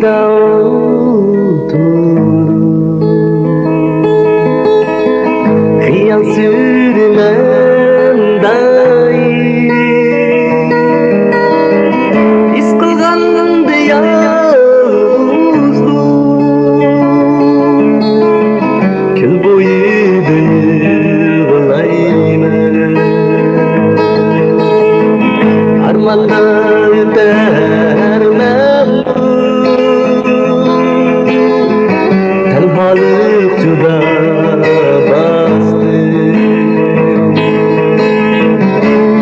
Yanımda otur, hıyal sürmem daim. His kılgandı yalnızlık, kül boyu yığılayım. Armanda ötermem, tenhalık juda bastı.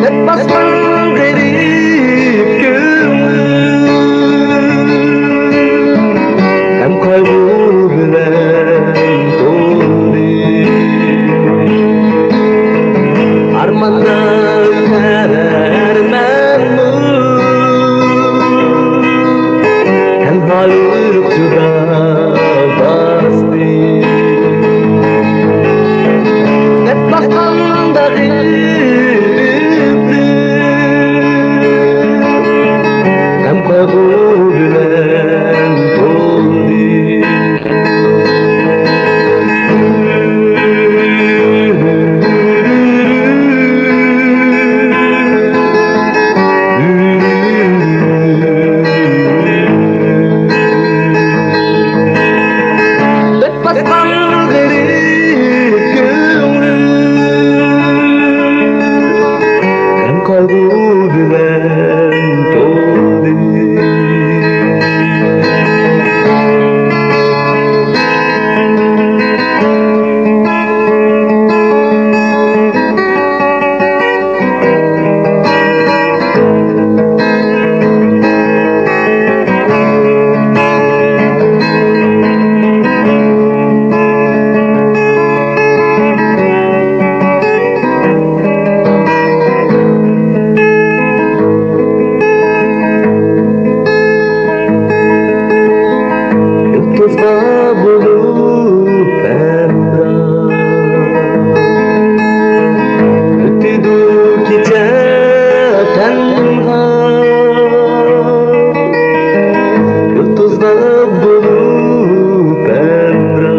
Hep basman garip gönlüm, hem kaygı bilen doldu. Armanda ötermem, tenhalık juda bastı. Hep basmanda gariptim, hem kaygı bilen doldu. Hep basman garip gönlüm, hem kaygı bilen doldu. Yıldızda bulup emra, ötüdü gece tenha. Yıldızda bulup emra,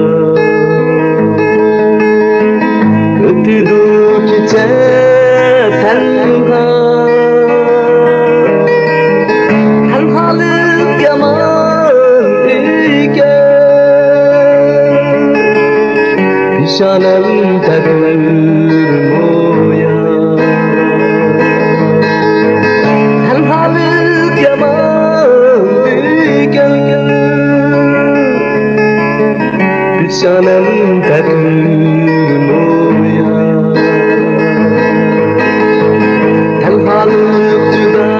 ötüdü gece tenha. Tenhalık yaman iken, pişanem termoya. Tenhalık yaman iken, pişanem termoya. Tenhalık juda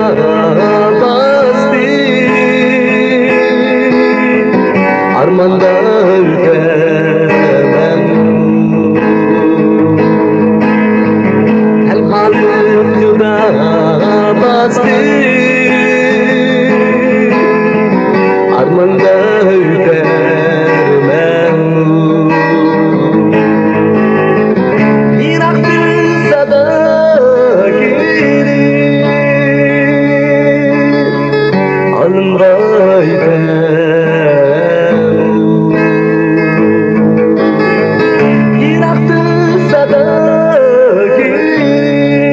bastı, armanda ötemem. Tenhalık juda bastı, armanda ötemem. Irak düzada girir, alımga ötemem. Irak düzada girir,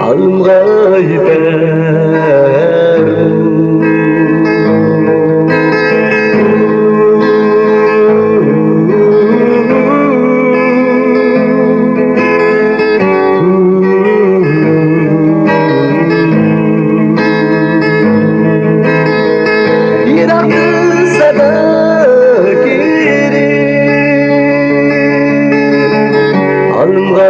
alımga ötemem. Irak düzada girir, alımga